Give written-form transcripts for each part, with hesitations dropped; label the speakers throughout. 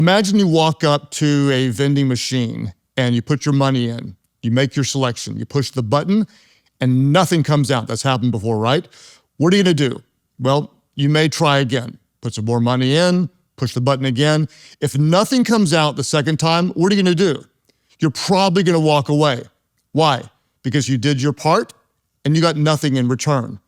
Speaker 1: Imagine you walk up to a vending machine and you put your money in. You make your selection. You push the button and nothing comes out. That's happened before, right? What are you going to do? Well, you may try again. Put some more money in, push the button again. If nothing comes out the second time, what are you going to do? You're probably going to walk away. Why? Because you did your part and you got nothing in return.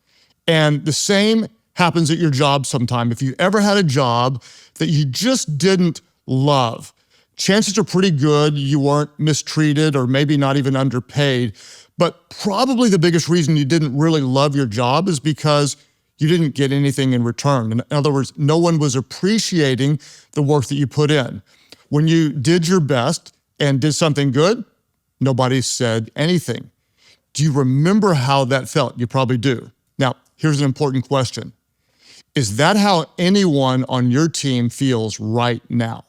Speaker 1: And the same happens at your job sometime. If you ever had a job that you just didn't love, chances are pretty good you weren't mistreated or maybe not even underpaid. But probably the biggest reason you didn't really love your job is because you didn't get anything in return. In other words, no one was appreciating the work that you put in. When you did your best and did something good, nobody said anything. Do you remember how that felt? You probably do. Now, here's an important question. Is that how anyone on your team feels right now?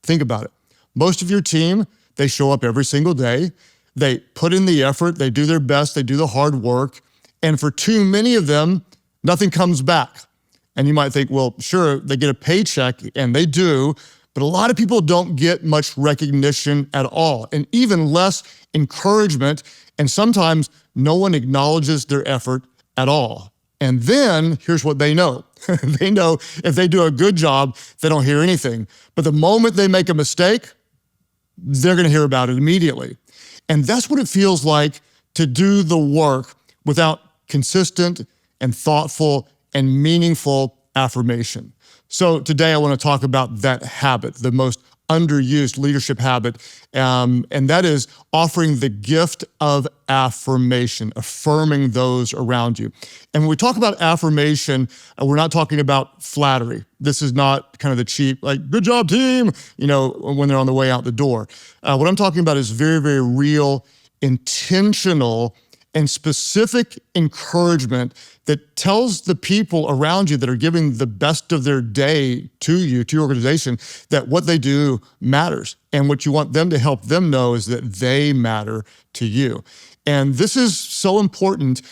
Speaker 1: Think about it. Most of your team, they show up every single day. They put in the effort. They do their best. They do the hard work. And for too many of them, nothing comes back. And you might think, well, sure, they get a paycheck, and they do, but a lot of people don't get much recognition at all, and even less encouragement. And sometimes no one acknowledges their effort at all. And then here's what they know. They know if they do a good job, they don't hear anything. But the moment they make a mistake, they're going to hear about it immediately. And that's what it feels like to do the work without consistent and thoughtful and meaningful affirmation. So today I want to talk about that habit, the most underused leadership habit, and that is offering the gift of affirmation, affirming those around you. And when we talk about affirmation, we're not talking about flattery. This is not kind of the cheap, like, good job, team, when they're on the way out the door. What I'm talking about is very, very real, intentional, and specific encouragement that tells the people around you that are giving the best of their day to you, to your organization, that what they do matters. And what you want them to help them know is that they matter to you. And this is so important,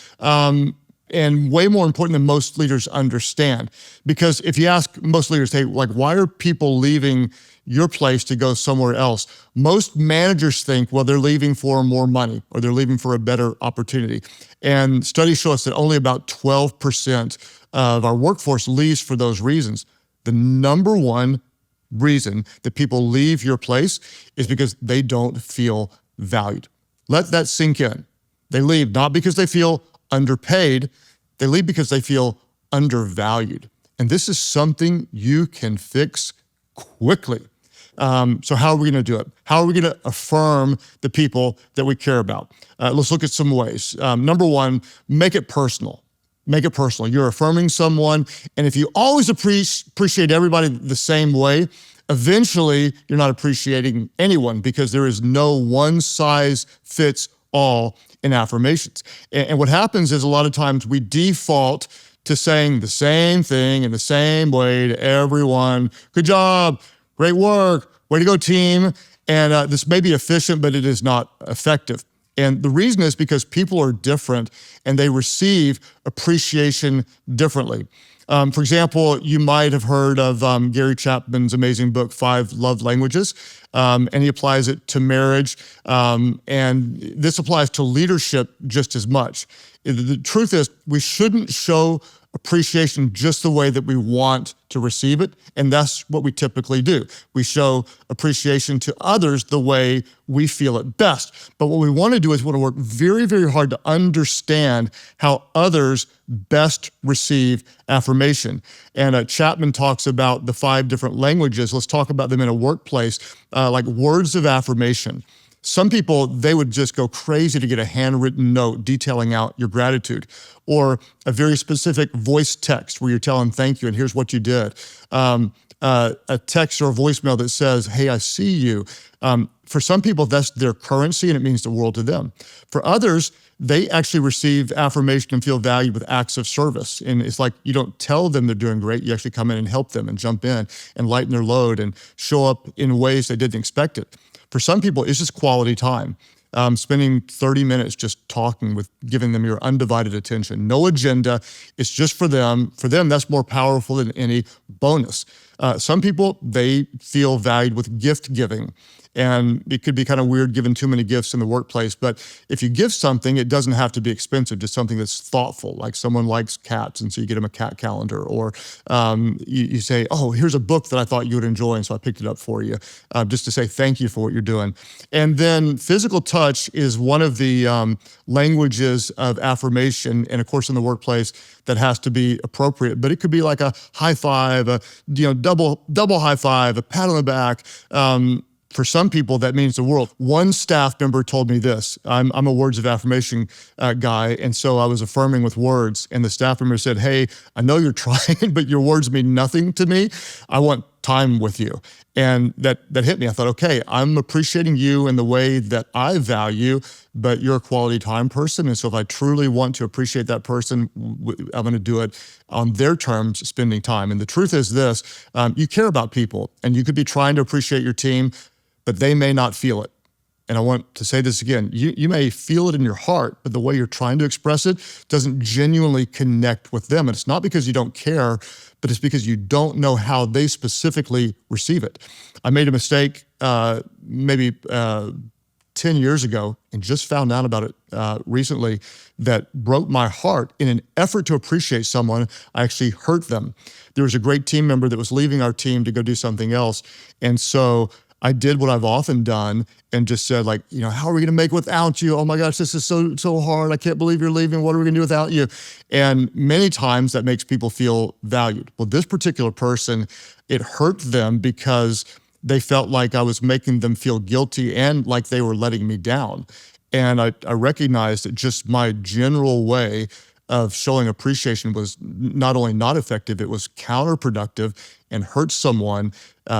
Speaker 1: and way more important than most leaders understand. Because if you ask most leaders, hey, why are people leaving your place to go somewhere else? Most managers think, well, they're leaving for more money or they're leaving for a better opportunity. And studies show us that only about 12% of our workforce leaves for those reasons. The number one reason that people leave your place is because they don't feel valued. Let that sink in. They leave not because they feel underpaid, they leave because they feel undervalued. And this is something you can fix quickly. So how are we going to do it? How are we going to affirm the people that we care about? Let's look at some ways. Number one, make it personal. Make it personal. You're affirming someone, and if you always appreciate everybody the same way, eventually you're not appreciating anyone, because there is no one size fits all in affirmations. And what happens is a lot of times we default to saying the same thing in the same way to everyone. Good job, great work, way to go, team. And this may be efficient, but it is not effective. And the reason is because people are different and they receive appreciation differently. For example, you might have heard of Gary Chapman's amazing book, 5 Love Languages, and he applies it to marriage, and this applies to leadership just as much. The truth is, we shouldn't show appreciation just the way that we want to receive it, and that's what we typically do. We show appreciation to others the way we feel it best. But what we want to do is we want to work very, very hard to understand how others best receive affirmation. And Chapman talks about the 5 different languages. Let's talk about them in a workplace, like words of affirmation. Some people, they would just go crazy to get a handwritten note detailing out your gratitude, or a very specific voice text where you're telling thank you and here's what you did. A text or a voicemail that says, hey, I see you. For some people, that's their currency and it means the world to them. For others, they actually receive affirmation and feel valued with acts of service. And it's like you don't tell them they're doing great, you actually come in and help them and jump in and lighten their load and show up in ways they didn't expect it. For some people, it's just quality time. Spending 30 minutes just talking giving them your undivided attention. No agenda, it's just for them. For them, that's more powerful than any bonus. Some people, they feel valued with gift giving. And it could be kind of weird giving too many gifts in the workplace, but if you give something, it doesn't have to be expensive, just something that's thoughtful, like someone likes cats, and so you get them a cat calendar, or you say, oh, here's a book that I thought you would enjoy, and so I picked it up for you, just to say thank you for what you're doing. And then physical touch is one of the languages of affirmation, and of course in the workplace, that has to be appropriate, but it could be like a high five, a double high five, a pat on the back. For some people, that means the world. One staff member told me this. I'm a words of affirmation guy, and so I was affirming with words, and the staff member said, hey, I know you're trying, but your words mean nothing to me. I want time with you. And that hit me. I thought, okay, I'm appreciating you in the way that I value, but you're a quality time person. And so if I truly want to appreciate that person, I'm going to do it on their terms, spending time. And the truth is this, you care about people, and you could be trying to appreciate your team, but they may not feel it. And I want to say this again, you may feel it in your heart, but the way you're trying to express it doesn't genuinely connect with them. And it's not because you don't care, but it's because you don't know how they specifically receive it. I made a mistake maybe 10 years ago and just found out about it recently that broke my heart. In an effort to appreciate someone, I actually hurt them. There was a great team member that was leaving our team to go do something else. And so I did what I've often done and just said, like, how are we going to make it without you? Oh my gosh, this is so hard. I can't believe you're leaving. What are we going to do without you? And many times that makes people feel valued. Well, this particular person, it hurt them because they felt like I was making them feel guilty and like they were letting me down. And I recognized that just my general way of showing appreciation was not only not effective, it was counterproductive and hurt someone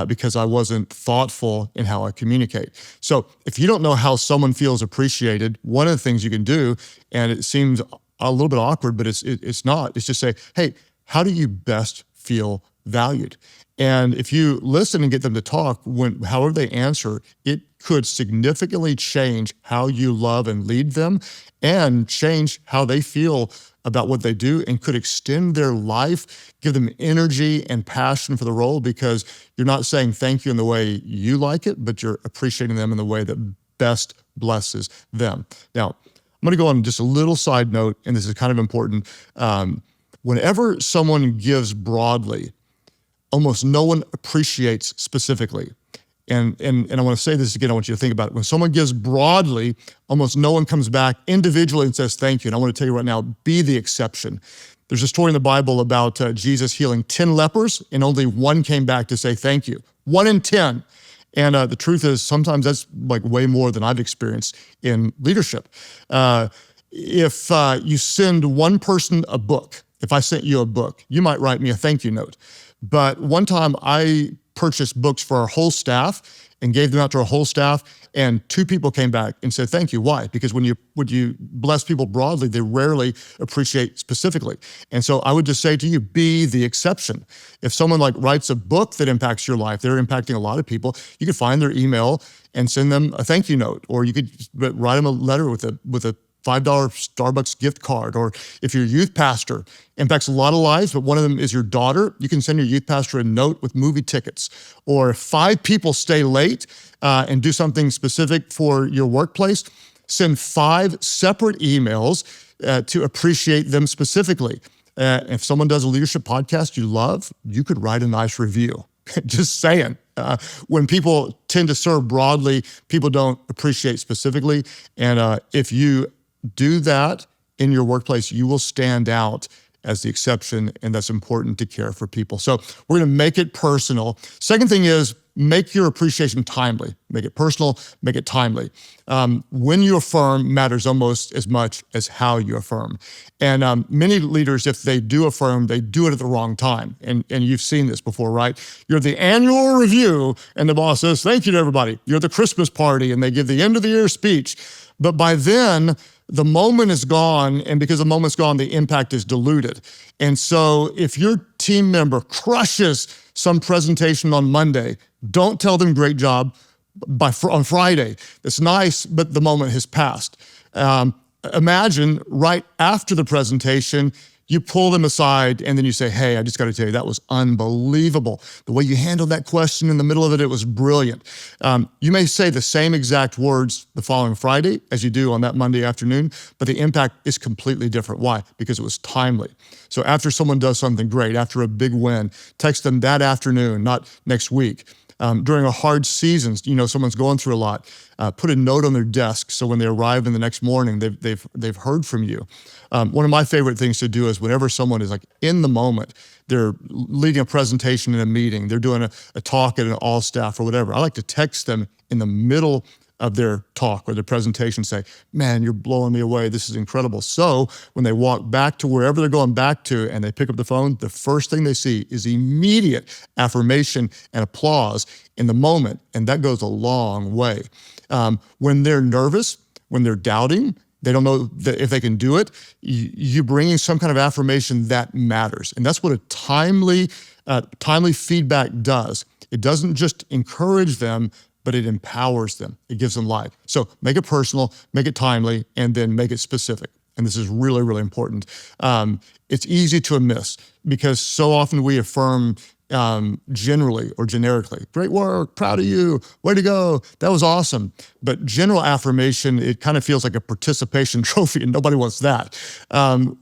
Speaker 1: because I wasn't thoughtful in how I communicate. So if you don't know how someone feels appreciated, one of the things you can do, and it seems a little bit awkward, but it's not, it's just say, hey, how do you best feel valued? And if you listen and get them to talk, however they answer, it could significantly change how you love and lead them and change how they feel about what they do, and could extend their life, give them energy and passion for the role, because you're not saying thank you in the way you like it, but you're appreciating them in the way that best blesses them. Now, I'm going to go on just a little side note, and this is kind of important. Whenever someone gives broadly, almost no one appreciates specifically. And I want to say this again, I want you to think about it. When someone gives broadly, almost no one comes back individually and says thank you. And I want to tell you right now, be the exception. There's a story in the Bible about Jesus healing 10 lepers, and only one came back to say thank you. 1 in 10. And the truth is, sometimes that's like way more than I've experienced in leadership. If you send one person a book, if I sent you a book, you might write me a thank you note. But one time I purchased books for our whole staff and gave them out to our whole staff, and 2 people came back and said, thank you. Why? Because when you bless people broadly, they rarely appreciate specifically. And so I would just say to you, be the exception. If someone writes a book that impacts your life, they're impacting a lot of people, you could find their email and send them a thank you note, or you could write them a letter with a $5 Starbucks gift card. Or if your youth pastor impacts a lot of lives, but one of them is your daughter, you can send your youth pastor a note with movie tickets. Or if 5 people stay late and do something specific for your workplace, send 5 separate emails to appreciate them specifically. If someone does a leadership podcast you love, you could write a nice review. Just saying. When people tend to serve broadly, people don't appreciate specifically. And if you do that in your workplace, you will stand out as the exception, and that's important to care for people. So we're going to make it personal. Second thing is, make your appreciation timely. Make it personal, make it timely. When you affirm matters almost as much as how you affirm. And many leaders, if they do affirm, they do it at the wrong time. And you've seen this before, right? You're at the annual review and the boss says, thank you to everybody. You're at the Christmas party and they give the end of the year speech. But by then, the moment is gone, and because the moment's gone, the impact is diluted. And so if your team member crushes some presentation on Monday, don't tell them great job on Friday. It's nice, but the moment has passed. Imagine right after the presentation, you pull them aside and then you say, hey, I just got to tell you, that was unbelievable. The way you handled that question in the middle of it, it was brilliant. You may say the same exact words the following Friday as you do on that Monday afternoon, but the impact is completely different. Why? Because it was timely. So after someone does something great, after a big win, text them that afternoon, not next week. During a hard season, someone's going through a lot, put a note on their desk so when they arrive in the next morning, they've heard from you. One of my favorite things to do is whenever someone is like in the moment, they're leading a presentation in a meeting, they're doing a talk at an all staff or whatever, I like to text them in the middle of their talk or their presentation, say, man, you're blowing me away. This is incredible. So when they walk back to wherever they're going back to and they pick up the phone, the first thing they see is immediate affirmation and applause in the moment. And that goes a long way. When they're nervous, when they're doubting, they don't know if they can do it, you bringing some kind of affirmation that matters. And that's what a timely feedback does. It doesn't just encourage them, but it empowers them. It gives them life. So make it personal, make it timely, and then make it specific. And this is really, really important. It's easy to miss because so often we affirm generally or generically, great work, proud of you, way to go, that was awesome. But general affirmation, it kind of feels like a participation trophy and nobody wants that.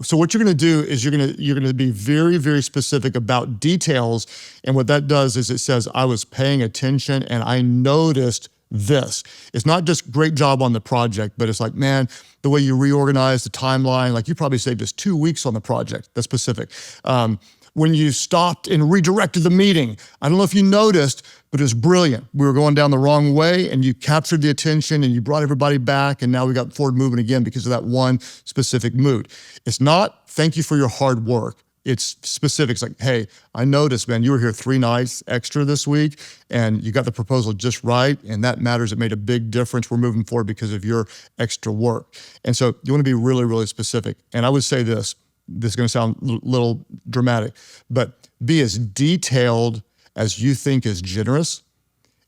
Speaker 1: So what you're gonna do is you're gonna be very, very specific about details. And what that does is it says, I was paying attention and I noticed this. It's not just great job on the project, but it's like, man, the way you reorganize the timeline, like you probably saved us 2 weeks on the project. That's specific. When you stopped and redirected the meeting, I don't know if you noticed, but it was brilliant. We were going down the wrong way and you captured the attention and you brought everybody back and now we got forward moving again because of that one specific mood. It's not thank you for your hard work. It's specific. It's like, hey, I noticed, man, you were here 3 nights extra this week and you got the proposal just right and that matters. It made a big difference. We're moving forward because of your extra work. And so you want to be really, really specific. And I would say this is going to sound a little dramatic, but be as detailed as you think is generous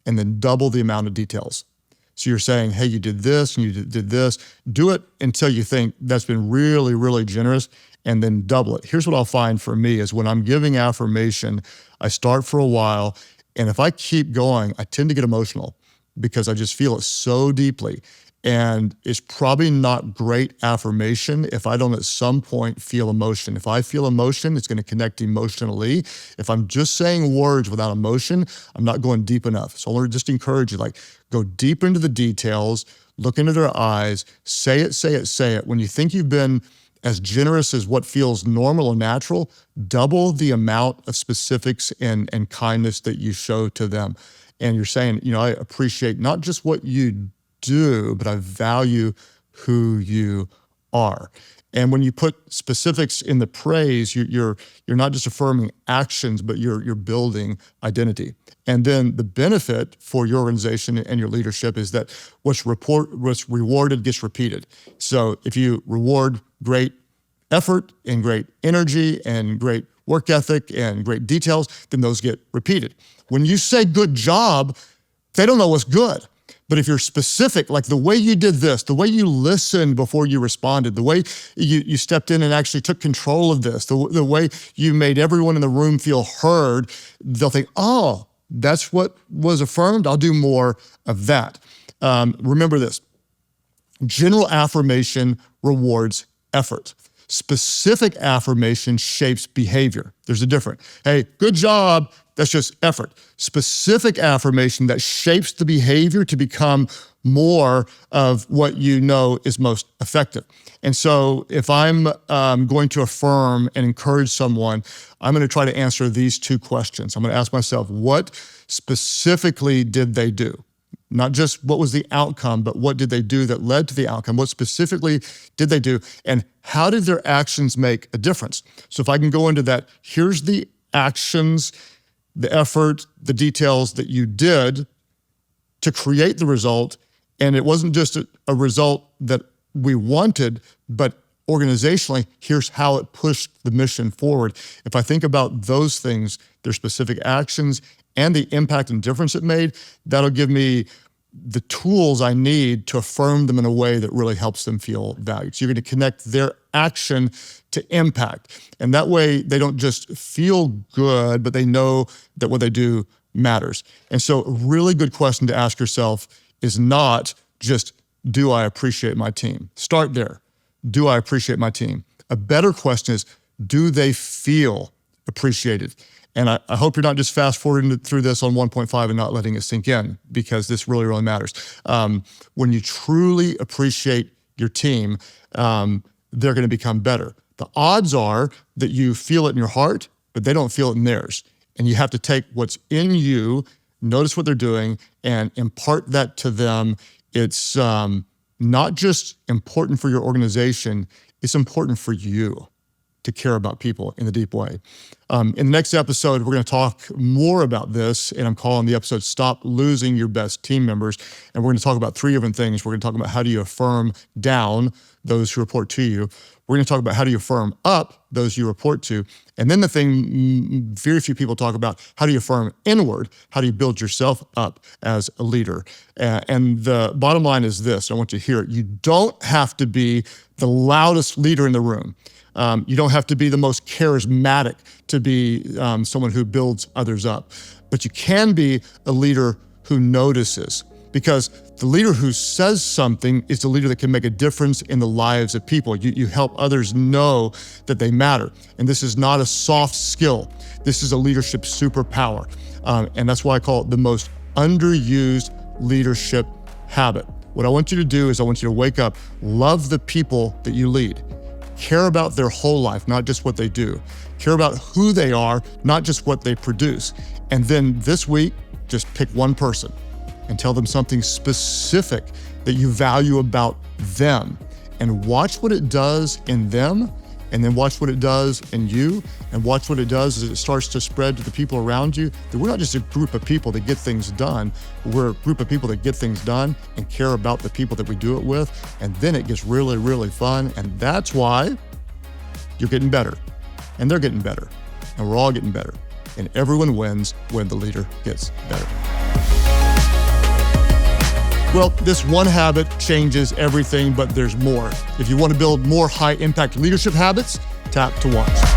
Speaker 1: and then double the amount of details. So you're saying, hey, you did this and you did this. Do it until you think that's been really, really generous and then double it. Here's what I'll find for me is when I'm giving affirmation, I start for a while. And if I keep going, I tend to get emotional because I just feel it so deeply. And it's probably not great affirmation if I don't at some point feel emotion. If I feel emotion, it's going to connect emotionally. If I'm just saying words without emotion, I'm not going deep enough. So I want to just encourage you, like, go deep into the details, look into their eyes, say it, say it, say it. When you think you've been as generous as what feels normal or natural, double the amount of specifics and kindness that you show to them. And you're saying, I appreciate not just what you do, but I value who you are. And when you put specifics in the praise, you're not just affirming actions, but you're building identity. And then the benefit for your organization and your leadership is that what's rewarded gets repeated. So if you reward great effort and great energy and great work ethic and great details, then those get repeated. When you say good job, they don't know what's good. But if you're specific, like the way you did this, the way you listened before you responded, the way you stepped in and actually took control of this, the way you made everyone in the room feel heard, they'll think, oh, that's what was affirmed. I'll do more of that. Remember this, general affirmation rewards effort. Specific affirmation shapes behavior. There's a difference. Hey, good job. That's just effort. Specific affirmation that shapes the behavior to become more of what you know is most effective. And so if I'm going to affirm and encourage someone, I'm going to try to answer these 2 questions. I'm going to ask myself, what specifically did they do? Not just what was the outcome, but what did they do that led to the outcome? What specifically did they do? And how did their actions make a difference? So if I can go into that, here's the actions, the effort, the details that you did to create the result. And it wasn't just a result that we wanted, but organizationally, here's how it pushed the mission forward. If I think about those things, their specific actions and the impact and difference it made, that'll give me the tools I need to affirm them in a way that really helps them feel valued. So you're going to connect their action to impact. And that way they don't just feel good, but they know that what they do matters. And so a really good question to ask yourself is not just, do I appreciate my team? Start there. Do I appreciate my team? A better question is, do they feel appreciated? And I hope you're not just fast forwarding through this on 1.5 and not letting it sink in, because this really, really matters. When you truly appreciate your team, they're going to become better. The odds are that you feel it in your heart, but they don't feel it in theirs. And you have to take what's in you, notice what they're doing, and impart that to them. It's not just important for your organization, it's important for you to care about people in a deep way. In the next episode, we're going to talk more about this, and I'm calling the episode Stop Losing Your Best Team Members. And we're going to talk about 3 different things. We're going to talk about how do you affirm down those who report to you. We're going to talk about how do you affirm up those you report to. And then the thing very few people talk about, how do you affirm inward? How do you build yourself up as a leader? And the bottom line is this, I want you to hear it. You don't have to be the loudest leader in the room. You don't have to be the most charismatic to be someone who builds others up. But you can be a leader who notices, because the leader who says something is the leader that can make a difference in the lives of people. You help others know that they matter. And this is not a soft skill. This is a leadership superpower. And that's why I call it the most underused leadership habit. What I want you to do is I want you to wake up, love the people that you lead. Care about their whole life, not just what they do. Care about who they are, not just what they produce. And then this week, just pick one person and tell them something specific that you value about them, and watch what it does in them, and then watch what it does in you, and watch what it does as it starts to spread to the people around you. That we're not just a group of people that get things done, we're a group of people that get things done and care about the people that we do it with. And then it gets really, really fun. And that's why you're getting better, and they're getting better, and we're all getting better. And everyone wins when the leader gets better. Well, this one habit changes everything, but there's more. If you want to build more high impact leadership habits, tap to watch.